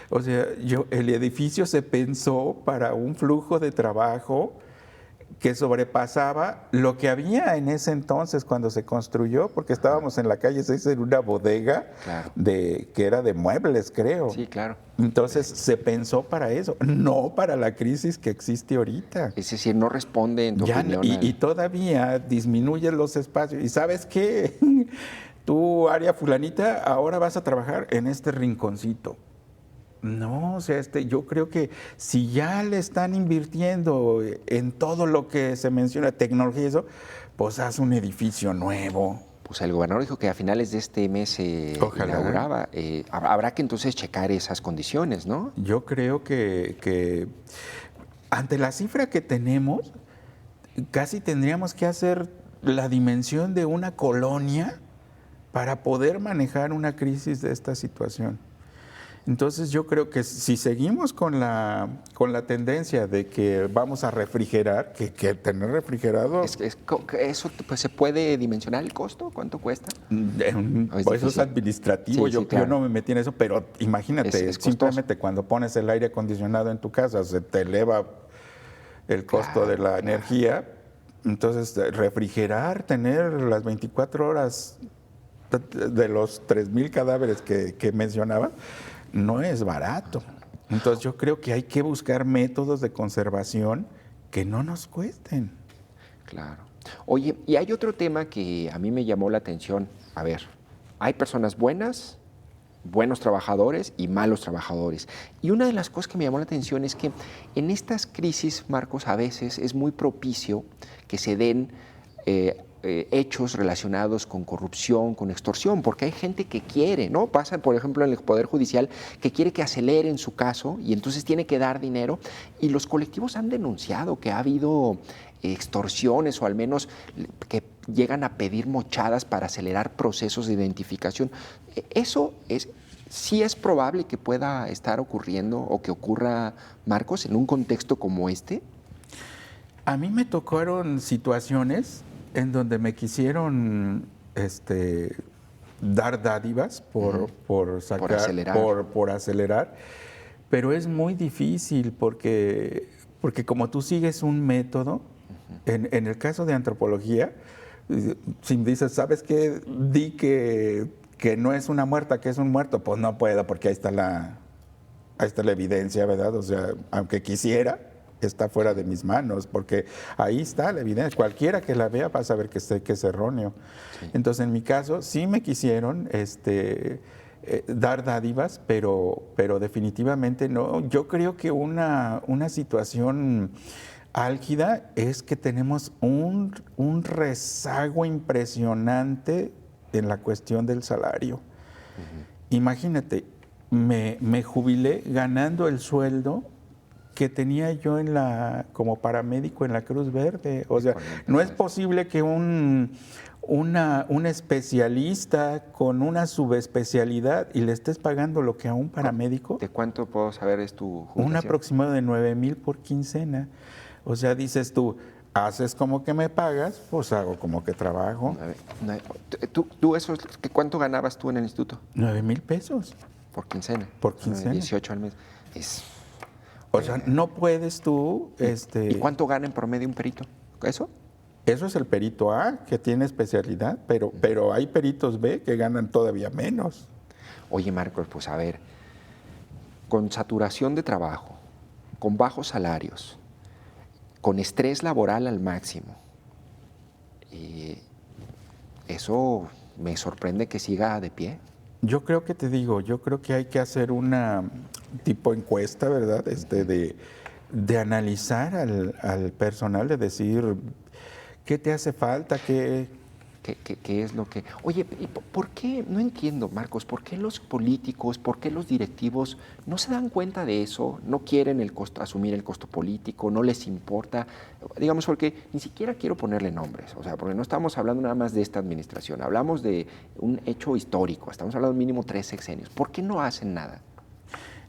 O sea, el edificio se pensó para un flujo de trabajo que sobrepasaba lo que había en ese entonces cuando se construyó, porque estábamos en la calle 6 en una bodega que era de muebles, creo. Sí, claro. Entonces se pensó para eso, no para la crisis que existe ahorita. Es decir, no responde en tu opinión. Y todavía disminuyen los espacios. ¿Y sabes qué? Tú, área fulanita, ahora vas a trabajar en este rinconcito. No, o sea, yo creo que si ya le están invirtiendo en todo lo que se menciona, tecnología y eso, pues haz un edificio nuevo. Pues el gobernador dijo que a finales de este mes se inauguraba. Habrá que entonces checar esas condiciones, ¿no? Yo creo que ante la cifra que tenemos, casi tendríamos que hacer la dimensión de una colonia para poder manejar una crisis de esta situación. Entonces yo creo que si seguimos con la tendencia de que vamos a refrigerar, que tener refrigerado... ¿Eso pues, se puede dimensionar el costo? ¿Cuánto cuesta? Pues eso es administrativo, Sí, yo claro. no me metí en eso, pero imagínate, Es simplemente cuando pones el aire acondicionado en tu casa se te eleva el costo de la energía. Entonces, refrigerar, tener las 24 horas de los 3,000 cadáveres que mencionaba, no es barato. Entonces, yo creo que hay que buscar métodos de conservación que no nos cuesten. Claro. Oye, y hay otro tema que a mí me llamó la atención. A ver, hay personas buenas, buenos trabajadores y malos trabajadores. Y una de las cosas que me llamó la atención es que en estas crisis, Marcos, a veces es muy propicio que se den hechos relacionados con corrupción, con extorsión, porque hay gente que quiere, ¿no? Pasa, por ejemplo, en el Poder Judicial, que quiere que aceleren su caso y entonces tiene que dar dinero. Y los colectivos han denunciado que ha habido extorsiones o al menos que llegan a pedir mochadas para acelerar procesos de identificación. Eso sí es probable que pueda estar ocurriendo o que ocurra, Marcos, en un contexto como este. A mí me tocaron situaciones en donde me quisieron dar dádivas por sacar, por acelerar, pero es muy difícil porque como tú sigues un método, en el caso de antropología, si dices, ¿sabes qué? Di que no es una muerta, que es un muerto, pues no puedo porque ahí está la evidencia, ¿verdad? O sea, aunque quisiera, está fuera de mis manos, porque ahí está la evidencia. Cualquiera que la vea va a saber que es erróneo. Sí. Entonces, en mi caso, sí me quisieron dar dádivas, pero definitivamente no. Yo creo que una situación álgida es que tenemos un rezago impresionante en la cuestión del salario. Imagínate, me jubilé ganando el sueldo que tenía yo como paramédico en la Cruz Verde. O sea, no es posible que un especialista con una subespecialidad y le estés pagando lo que a un paramédico. ¿De cuánto puedo saber es tu jubilación? Un aproximado de 9,000 por quincena. O sea, dices tú, haces como que me pagas, pues hago como que trabajo. ¿Tú eso, cuánto ganabas tú en el instituto? 9,000 pesos. Por quincena. Por quincena. 18 al mes. O sea, no puedes tú... ¿Y cuánto gana en promedio un perito? ¿Eso? Eso es el perito A, que tiene especialidad, pero hay peritos B que ganan todavía menos. Oye, Marcos, pues a ver, con saturación de trabajo, con bajos salarios, con estrés laboral al máximo, eso me sorprende que siga de pie. Yo creo que yo creo que hay que hacer una tipo encuesta, ¿verdad? De analizar al personal, de decir, ¿qué te hace falta? ¿Qué es lo que...? Oye, ¿y por qué? No entiendo, Marcos, ¿por qué los políticos, por qué los directivos no se dan cuenta de eso? No quieren asumir el costo político, no les importa. Digamos, porque ni siquiera quiero ponerle nombres, o sea, porque no estamos hablando nada más de esta administración, hablamos de un hecho histórico, estamos hablando mínimo 3 sexenios. ¿Por qué no hacen nada?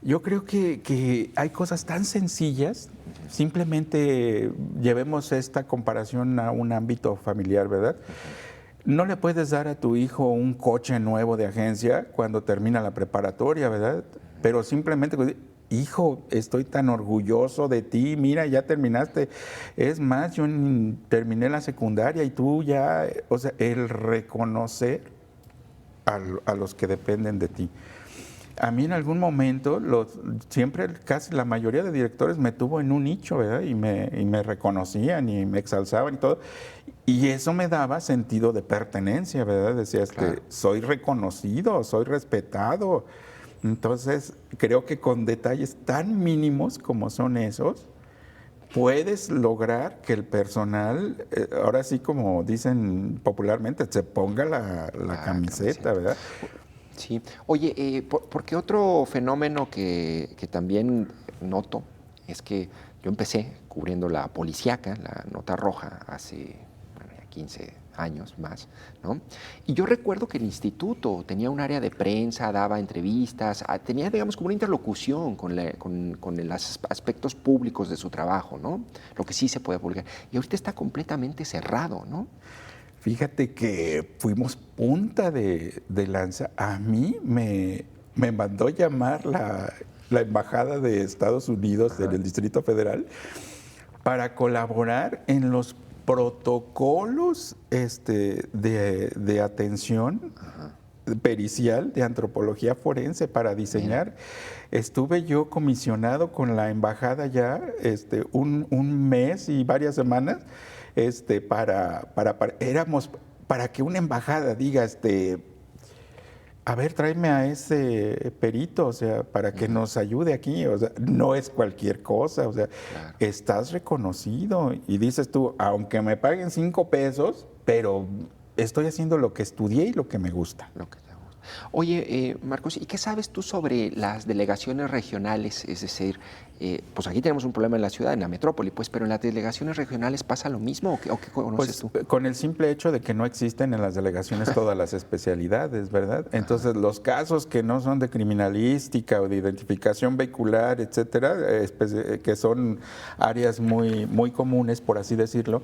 Yo creo que hay cosas tan sencillas, simplemente llevemos esta comparación a un ámbito familiar, ¿verdad? No le puedes dar a tu hijo un coche nuevo de agencia cuando termina la preparatoria, ¿verdad? Pero simplemente, hijo, estoy tan orgulloso de ti, mira, ya terminaste. Es más, yo terminé la secundaria y tú ya, o sea, el reconocer a los que dependen de ti. A mí en algún momento, siempre casi la mayoría de directores me tuvo en un nicho, ¿verdad? Y me reconocían y me exalzaban y todo. Y eso me daba sentido de pertenencia, ¿verdad? Decías que soy reconocido, soy respetado. Entonces, creo que con detalles tan mínimos como son esos, puedes lograr que el personal, ahora sí como dicen popularmente, se ponga la camiseta, ¿verdad? Sí. Oye, porque otro fenómeno que también noto es que yo empecé cubriendo la policíaca, la nota roja, hace 15 años más, ¿no? Y yo recuerdo que el instituto tenía un área de prensa, daba entrevistas, tenía, digamos, como una interlocución con los aspectos públicos de su trabajo, ¿no? Lo que sí se puede publicar. Y ahorita está completamente cerrado, ¿no? Fíjate que fuimos punta de lanza. A mí me mandó llamar la Embajada de Estados Unidos en el Distrito Federal para colaborar en los protocolos de atención pericial de antropología forense para diseñar. Mira. Estuve yo comisionado con la embajada ya un mes y varias semanas para que una embajada diga a ver, tráeme a ese perito, o sea, para que nos ayude aquí, o sea, no es cualquier cosa, o sea, claro. Estás reconocido y dices tú, aunque me paguen 5 pesos, pero estoy haciendo lo que estudié y lo que me gusta. Lo que te gusta. Oye, Marcos, ¿y qué sabes tú sobre las delegaciones regionales? Es decir, pues aquí tenemos un problema en la ciudad, en la metrópoli, pues, pero en las delegaciones regionales pasa lo mismo, ¿o qué conoces tú? Con el simple hecho de que no existen en las delegaciones todas las especialidades, ¿verdad? Entonces, los casos que no son de criminalística o de identificación vehicular, etcétera, que son áreas muy, muy comunes, por así decirlo,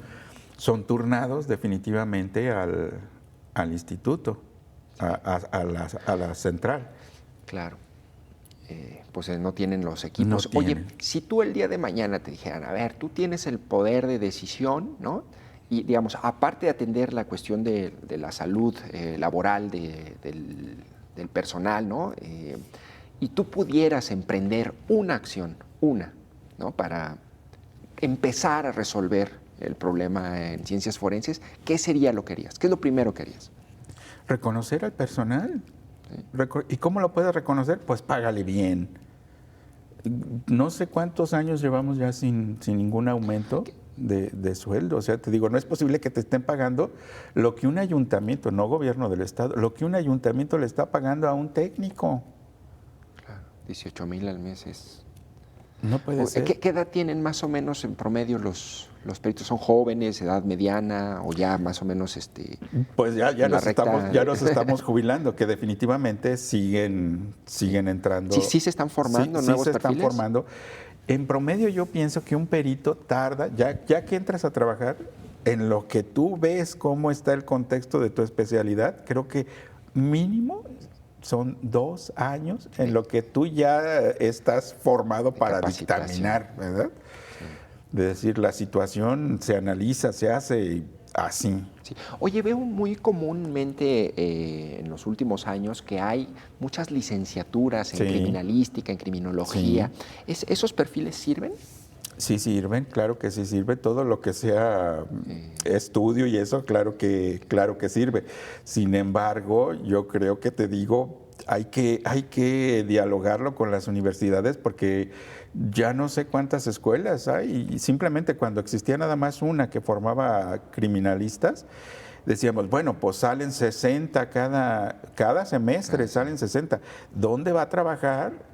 son turnados definitivamente al instituto. A la central. Claro. Pues no tienen los equipos. No tienen. Oye, si tú el día de mañana te dijeran, a ver, tú tienes el poder de decisión, ¿no? Y, digamos, aparte de atender la cuestión de la salud laboral del personal, ¿no? Y tú pudieras emprender una acción, ¿no? Para empezar a resolver el problema en ciencias forenses, ¿qué sería lo que harías? ¿Qué es lo primero que harías? Reconocer al personal. Sí. ¿Y cómo lo puedes reconocer? Pues págale bien. No sé cuántos años llevamos ya sin ningún aumento de sueldo. O sea, te digo, no es posible que te estén pagando lo que un ayuntamiento, no gobierno del estado, lo que un ayuntamiento le está pagando a un técnico. Claro, 18,000 al mes es... No puede ser. ¿Qué edad tienen más o menos en promedio los peritos? ¿Son jóvenes, edad mediana o ya más o menos Pues ya nos estamos jubilando, que definitivamente siguen entrando. Sí se están formando nuevos perfiles. Sí se están formando. En promedio yo pienso que un perito tarda, ya que entras a trabajar, en lo que tú ves cómo está el contexto de tu especialidad, creo que mínimo son 2 años en lo que tú ya estás formado para dictaminar, ¿verdad? Sí. De decir, la situación se analiza, se hace así. Sí. Oye, veo muy comúnmente en los últimos años que hay muchas licenciaturas en criminalística, en criminología. Sí. ¿Esos perfiles sirven? Sí sirven, claro que sí sirve. Todo lo que sea estudio y eso, claro que sirve. Sin embargo, yo creo que te digo, hay que dialogarlo con las universidades porque ya no sé cuántas escuelas hay. Y simplemente cuando existía nada más una que formaba criminalistas, decíamos, bueno, pues salen 60 cada semestre, salen 60. ¿Dónde va a trabajar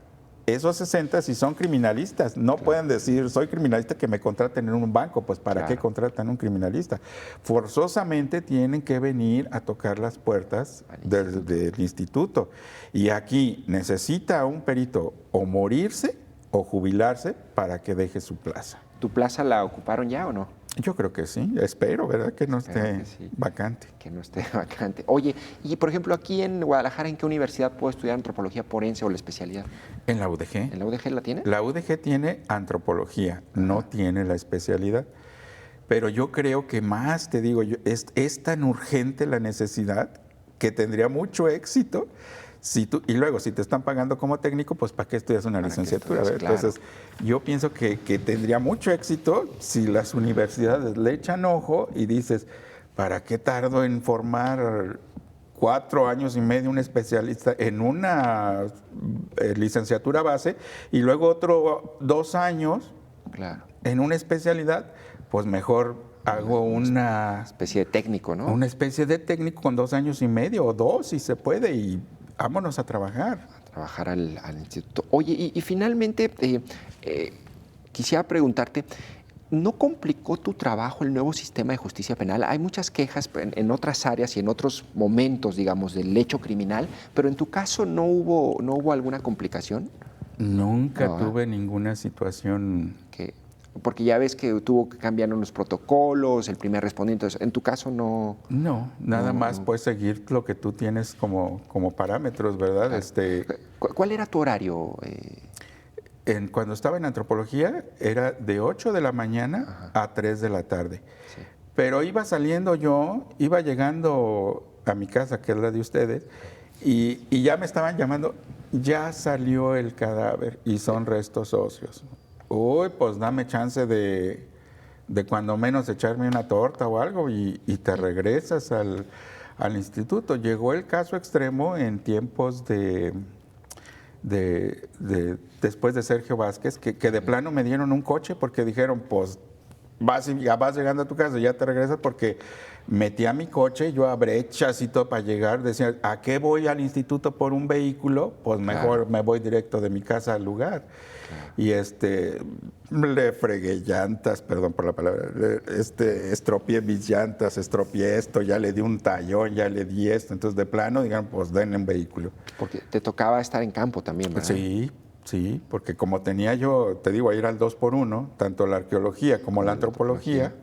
esos 60 si son criminalistas? No pueden decir, soy criminalista, que me contraten en un banco. Pues ¿para qué contratan un criminalista? Forzosamente tienen que venir a tocar las puertas del instituto. Y aquí necesita un perito o morirse o jubilarse para que deje su plaza. ¿Tu plaza la ocuparon ya o no? Yo creo que sí, espero, ¿verdad? Que no esté vacante. Que no esté vacante. Oye, y por ejemplo, aquí en Guadalajara, ¿en qué universidad puedo estudiar antropología forense o la especialidad? En la UDG. ¿En la UDG la tiene? La UDG tiene antropología, no tiene la especialidad. Pero yo creo que más, te digo, es tan urgente la necesidad que tendría mucho éxito. Y luego, si te están pagando como técnico, pues ¿para qué estudias una licenciatura? Claro. Entonces, yo pienso que tendría mucho éxito si las universidades le echan ojo y dices, ¿para qué tardo en formar 4 años y medio un especialista en una licenciatura base y luego otro 2 años en una especialidad? Pues mejor hago una especie de técnico, ¿no? Una especie de técnico con 2 años y medio o 2, si se puede, y vámonos a trabajar. A trabajar al instituto. Oye, y finalmente quisiera preguntarte, ¿No complicó tu trabajo el nuevo sistema de justicia penal? Hay muchas quejas en otras áreas y en otros momentos, digamos, del hecho criminal, pero en tu caso ¿no hubo alguna complicación? Nunca No, tuve ninguna situación. Porque ya ves que tuvo que cambiar los protocolos, el primer respondiente. En tu caso no. No, nada más puedes seguir lo que tú tienes como parámetros, ¿verdad? Claro. ¿Cuál era tu horario? Cuando estaba en antropología era de 8 de la mañana a 3 de la tarde. Sí. Pero iba saliendo yo, iba llegando a mi casa, que es la de ustedes, y ya me estaban llamando, ya salió el cadáver y son restos óseos. Uy, pues dame chance de cuando menos echarme una torta o algo y te regresas al instituto. Llegó el caso extremo en tiempos después de Sergio Vázquez, que de plano me dieron un coche porque dijeron, pues ya vas llegando a tu casa, ya te regresas, porque metí a mi coche, yo a brechas y todo para llegar, decía, ¿a qué voy al instituto por un vehículo? Pues mejor me voy directo de mi casa al lugar. Y le fregué llantas, perdón por la palabra, estropeé mis llantas, estropeé esto, ya le di un tallón, ya le di esto. Entonces, de plano, digan, pues denle un vehículo. Porque te tocaba estar en campo también, ¿verdad? Sí, porque como tenía yo, te digo, a ir al 2x1, tanto la arqueología como la antropología,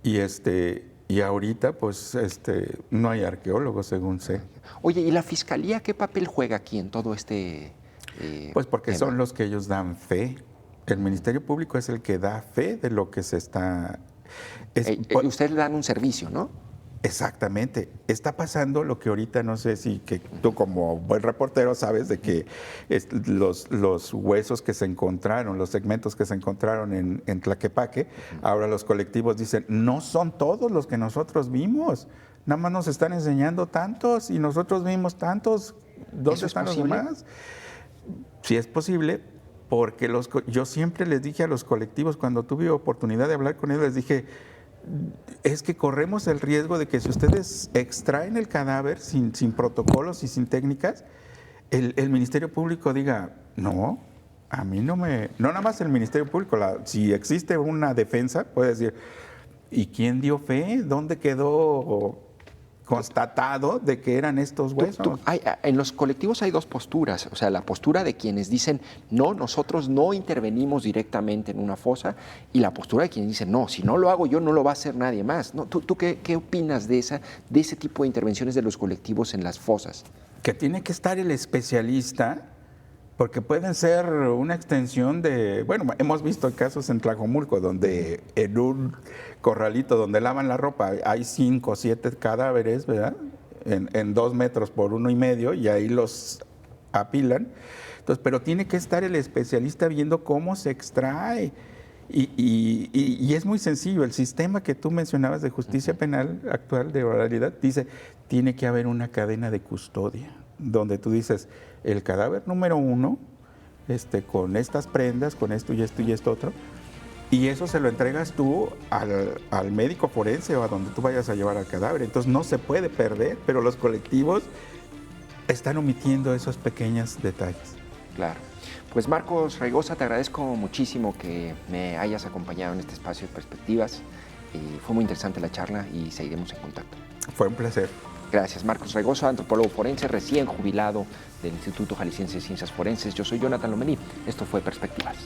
y ahorita, pues, no hay arqueólogos, según sé. Oye, ¿y la fiscalía qué papel juega aquí en todo pues porque tema? son los que ellos dan fe. El Ministerio Público es el que da fe de lo que se está... Ustedes le dan un servicio, ¿no? Exactamente. Está pasando lo que ahorita, no sé si que tú como buen reportero sabes de que los huesos que se encontraron, los segmentos que se encontraron en Tlaquepaque, ahora los colectivos dicen, no son todos los que nosotros vimos, nada más nos están enseñando tantos y nosotros vimos tantos, ¿dónde están los demás? Sí es posible, porque yo siempre les dije a los colectivos, cuando tuve oportunidad de hablar con ellos, les dije, es que corremos el riesgo de que si ustedes extraen el cadáver sin protocolos y sin técnicas, el Ministerio Público diga, no, a mí no nada más el Ministerio Público, si existe una defensa, puede decir, ¿y quién dio fe? ¿Dónde quedó constatado de que eran estos huesos? En los colectivos hay dos posturas, o sea, la postura de quienes dicen, no, nosotros no intervenimos directamente en una fosa, y la postura de quienes dicen, no, si no lo hago yo, no lo va a hacer nadie más. ¿No? ¿Tú qué opinas de ese tipo de intervenciones de los colectivos en las fosas? Que tiene que estar el especialista, porque pueden ser una extensión bueno, hemos visto casos en Tlajomulco, donde en un corralito donde lavan la ropa hay 5 o 7 cadáveres, ¿verdad? En 2 metros por 1,5, y ahí los apilan. Entonces, pero tiene que estar el especialista viendo cómo se extrae. Y es muy sencillo. El sistema que tú mencionabas de justicia penal actual, de oralidad, dice, tiene que haber una cadena de custodia, donde tú dices, el cadáver número 1, con estas prendas, con esto y esto y esto otro, y eso se lo entregas tú al médico forense o a donde tú vayas a llevar al cadáver. Entonces no se puede perder, pero los colectivos están omitiendo esos pequeños detalles. Claro. Pues Marcos Raigosa, te agradezco muchísimo que me hayas acompañado en este espacio de perspectivas. Fue muy interesante la charla y seguiremos en contacto. Fue un placer. Gracias, Marcos Raigosa, antropólogo forense, recién jubilado del Instituto Jalisciense de Ciencias Forenses. Yo soy Jonathan Lomelí. Esto fue Perspectivas.